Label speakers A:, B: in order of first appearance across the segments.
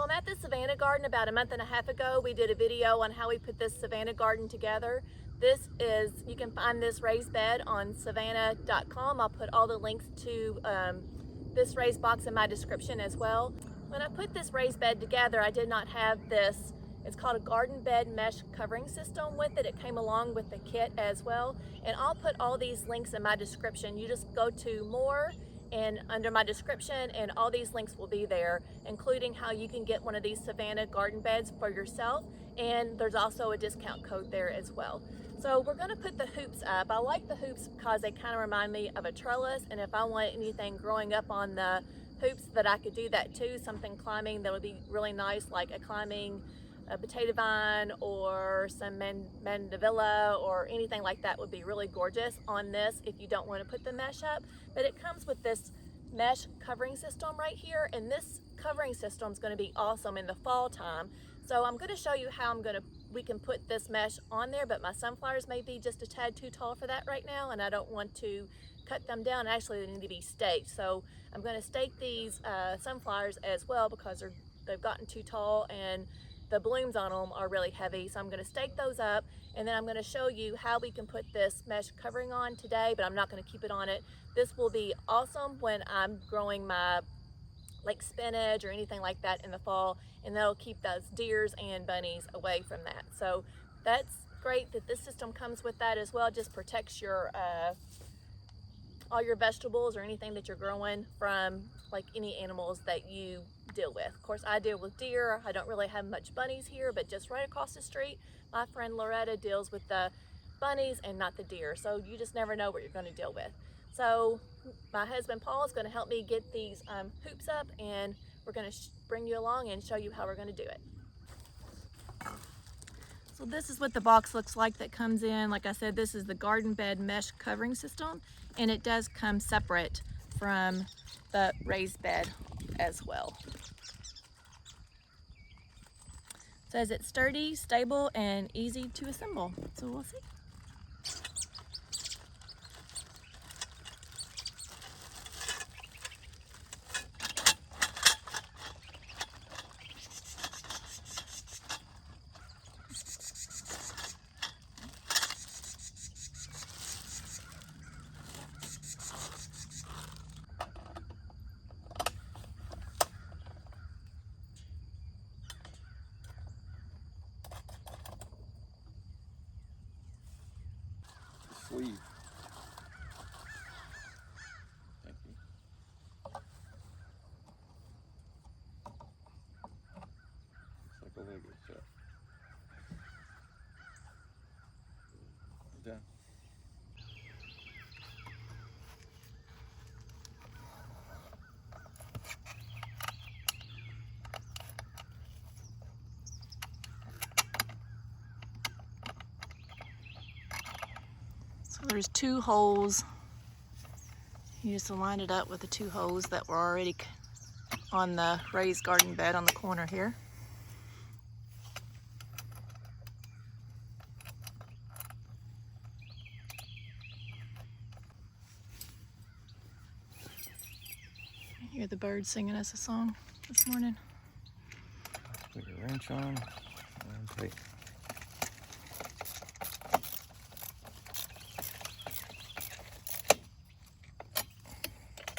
A: So I'm at the Savana Garden about a month and a half ago. We did a video on how we put this Savana Garden together. You can find this raised bed on savana.com. I'll put all the links to this raised box in my description as well. When I put this raised bed together, I did not have this, it's called a garden bed mesh covering system with it. It came along with the kit as well. And I'll put all these links in my description. You just go to more and under my description, and all these links will be there, including how you can get one of these Savana garden beds for yourself, and there's also a discount code there as well. So we're going to put the hoops up. I like the hoops because they kind of remind me of a trellis, and if I want anything growing up on the hoops, that I could do that too, something climbing that would be really nice, like a potato vine or some mandevilla or anything like that would be really gorgeous on this if you don't want to put the mesh up. But it comes with this mesh covering system right here, and this covering system is going to be awesome in the fall time. So I'm going to show you how we can put this mesh on there, but my sunflowers may be just a tad too tall for that right now, and I don't want to cut them down. Actually, they need to be staked. So I'm going to stake these sunflowers as well because they've gotten too tall and the blooms on them are really heavy. So I'm going to stake those up, and then I'm going to show you how we can put this mesh covering on today, but I'm not going to keep it on it. This will be awesome when I'm growing my like spinach or anything like that in the fall, and that'll keep those deers and bunnies away from that. So that's great that this system comes with that as well. It just protects your all your vegetables or anything that you're growing from like any animals that you deal with. Of course, I deal with deer. I don't really have much bunnies here, but just right across the street, my friend Loretta deals with the bunnies and not the deer. So you just never know what you're going to deal with. So my husband Paul is going to help me get these hoops up, and we're going to bring you along and show you how we're going to do it. So this is what the box looks like that comes in. Like I said, this is the garden bed mesh covering system, and it does come separate from the raised bed as well. It says it's sturdy, stable, and easy to assemble. So we'll see.
B: Sleeve. Thank you. Looks like a Lego set. Done.
A: So there's two holes. You just line it up with the two holes that were already on the raised garden bed on the corner here. I hear the birds singing us a song this morning.
B: Put your wrench on and tight.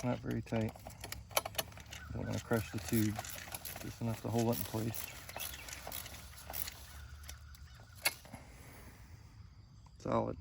B: Not very tight. Don't want to crush the tube. Just enough to hold it in place. Solid.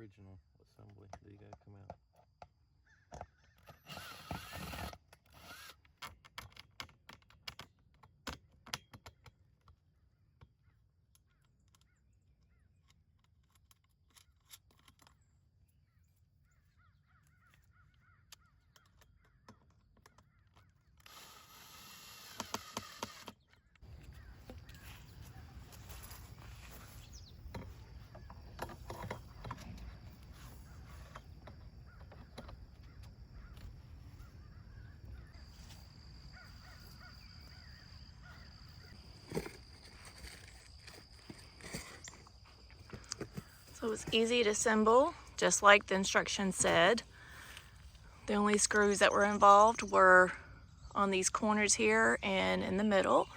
B: original assembly. They gotta come out.
A: So it's easy to assemble, just like the instructions said. The only screws that were involved were on these corners here and in the middle.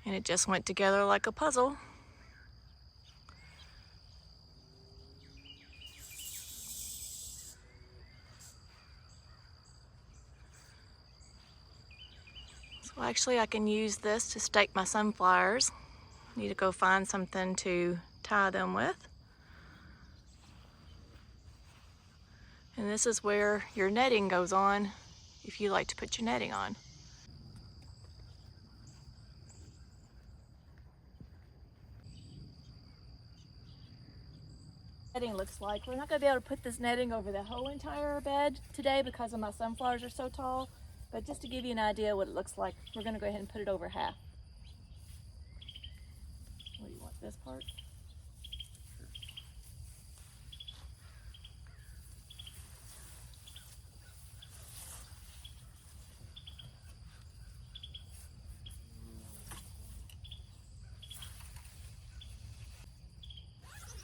A: And it just went together like a puzzle. So actually I can use this to stake my sunflowers. I need to go find something to tie them with. And this is where your netting goes on if you like to put your netting on. Netting looks like. We're not going to be able to put this netting over the whole entire bed today because of my sunflowers are so tall, but just to give you an idea what it looks like, we're going to go ahead and put it over half. What do you want, this part?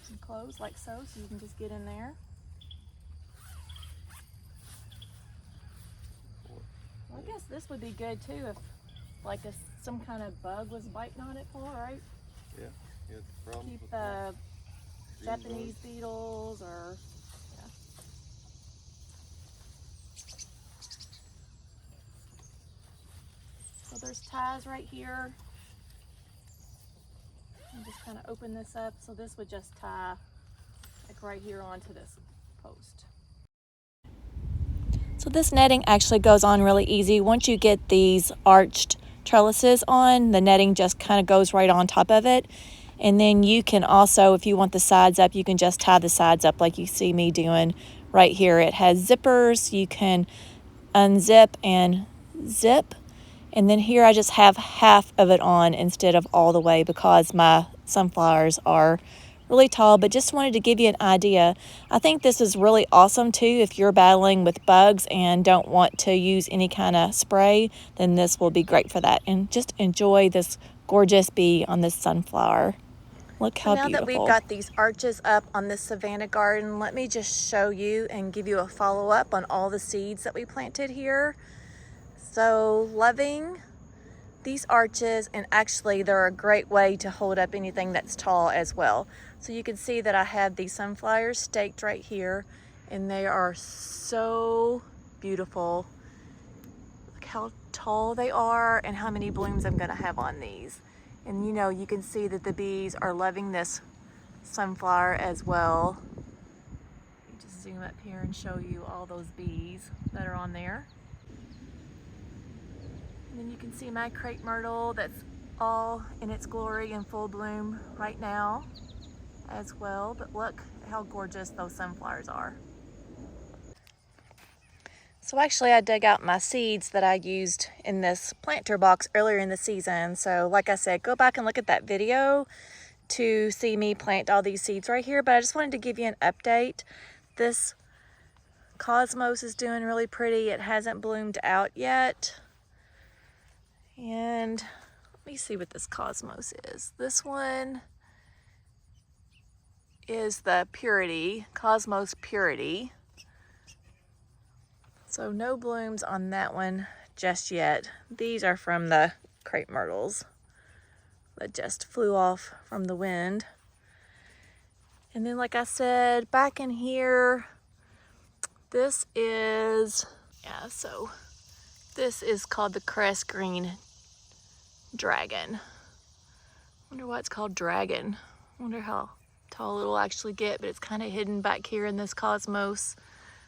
A: And close like so you can just get in there. Well, I guess this would be good too if like if some kind of bug was biting on it, Paul, right?
B: Yeah, yeah, the problem
A: Keep
B: with
A: the
B: green
A: Japanese
B: bugs.
A: beetles or, yeah. So there's ties right here. And just kind of open this up. So this would just tie like right here onto this post. So this netting actually goes on really easy. Once you get these arched trellises on, the netting just kind of goes right on top of it. And then you can also, if you want the sides up, you can just tie the sides up like you see me doing right here. It has zippers. You can unzip and zip. And then here I just have half of it on instead of all the way because my sunflowers are really tall, but just wanted to give you an idea. I think this is really awesome too if you're battling with bugs and don't want to use any kind of spray, then this will be great for that. And just enjoy this gorgeous bee on this sunflower. Look how beautiful. Now that we've got these arches up on this Savana garden, let me just show you and give you a follow-up on all the seeds that we planted here. So loving these arches, and actually they're a great way to hold up anything that's tall as well. So you can see that I have these sunflowers staked right here and they are so beautiful. Look how tall they are and how many blooms I'm gonna have on these. And you know, you can see that the bees are loving this sunflower as well. Let me just zoom up here and show you all those bees that are on there. And then you can see my crepe myrtle that's all in its glory in full bloom right now as well. But look how gorgeous those sunflowers are. So actually I dug out my seeds that I used in this planter box earlier in the season. So like I said, go back and look at that video to see me plant all these seeds right here. But I just wanted to give you an update. This cosmos is doing really pretty. It hasn't bloomed out yet. And let me see what this cosmos is. This one is the purity, cosmos purity. So no blooms on that one just yet. These are from the crepe myrtles that just flew off from the wind. And then like I said, back in here, this is, yeah, so this is called the crest green dragon. Wonder why it's called dragon. Wonder how tall it'll actually get, but it's kind of hidden back here in this cosmos.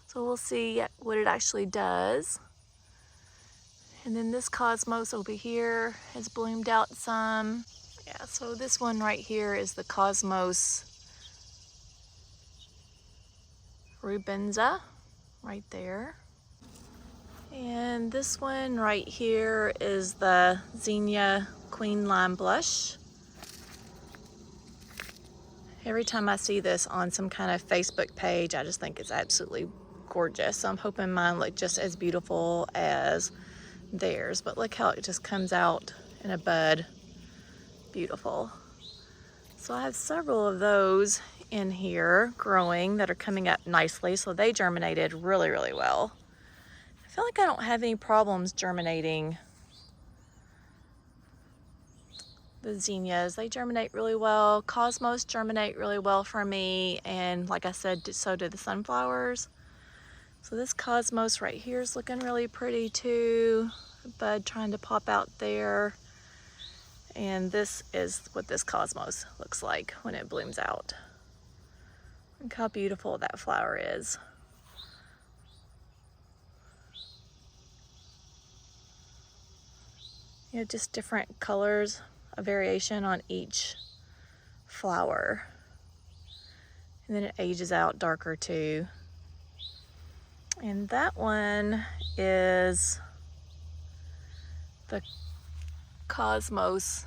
A: So we'll see what it actually does. And then this cosmos over here has bloomed out some. Yeah, so this one right here is the Cosmos rubenza, right there. And this one right here is the Zinnia Queen Lime Blush. Every time I see this on some kind of Facebook page, I just think it's absolutely gorgeous. So I'm hoping mine look just as beautiful as theirs, but look how it just comes out in a bud. Beautiful. So I have several of those in here growing that are coming up nicely. So they germinated really, really well. I feel like I don't have any problems germinating the zinnias. They germinate really well. Cosmos germinate really well for me. And like I said, so do the sunflowers. So this Cosmos right here is looking really pretty too. A bud trying to pop out there. And this is what this Cosmos looks like when it blooms out. Look how beautiful that flower is. You know, just different colors, a variation on each flower. And then it ages out darker too. And that one is the Cosmos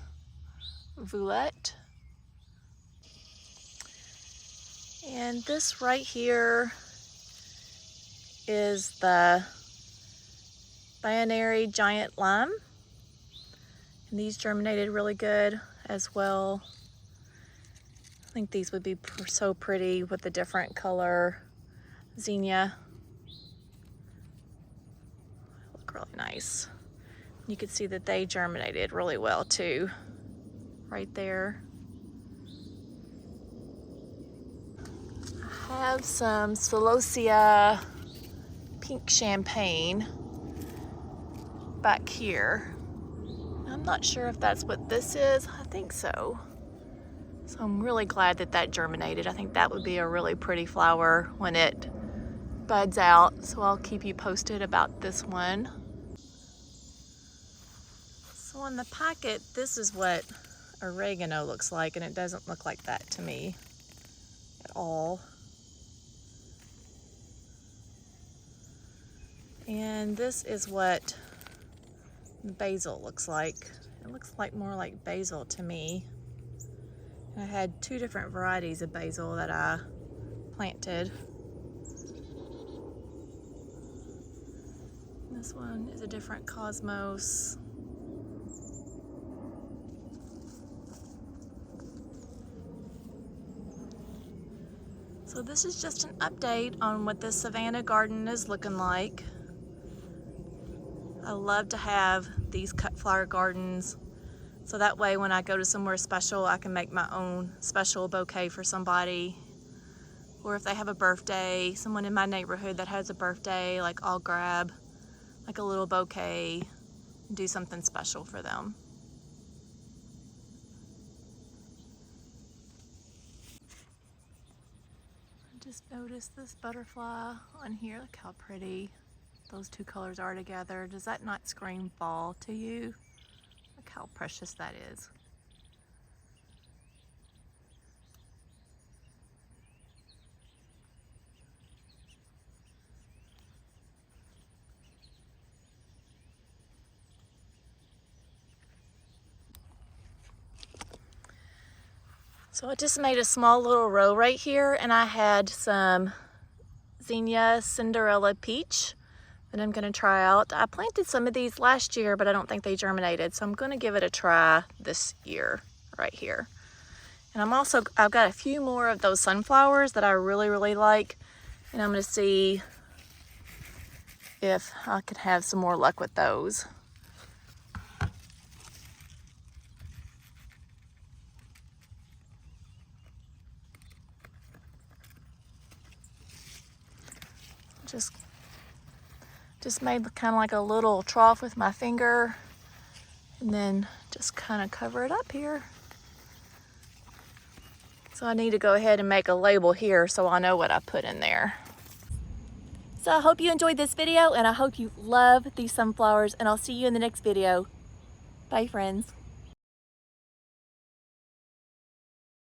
A: Violet. And this right here is the Binary Giant Lime. And these germinated really good as well. I think these would be so pretty with the different color zinnia. Look really nice. You can see that they germinated really well too, right there. I have some Celosia pink champagne back here. I'm not sure if that's what this is. I think so. So I'm really glad that that germinated. I think that would be a really pretty flower when it buds out. So I'll keep you posted about this one. So on the packet, this is what oregano looks like, and it doesn't look like that to me at all. And this is what basil looks like. It looks like more like basil to me. I had two different varieties of basil that I planted. This one is a different Cosmos. So this is just an update on what the Savana Garden is looking like. I love to have these cut flower gardens, so that way when I go to somewhere special, I can make my own special bouquet for somebody. Or if they have a birthday, someone in my neighborhood that has a birthday, like I'll grab like a little bouquet and do something special for them. I just noticed this butterfly on here. Look how pretty those two colors are together. Does that not scream fall to you? Look how precious that is. So I just made a small little row right here, and I had some Zinnia Cinderella Peach that I'm gonna try out. I planted some of these last year, but I don't think they germinated, so I'm gonna give it a try this year right here. And I've got a few more of those sunflowers that I really, really like, and I'm gonna see if I could have some more luck with those. Just made kind of like a little trough with my finger, and then just kind of cover it up here. So I need to go ahead and make a label here so I know what I put in there. So I hope you enjoyed this video and I hope you love these sunflowers, and I'll see you in the next video. Bye friends.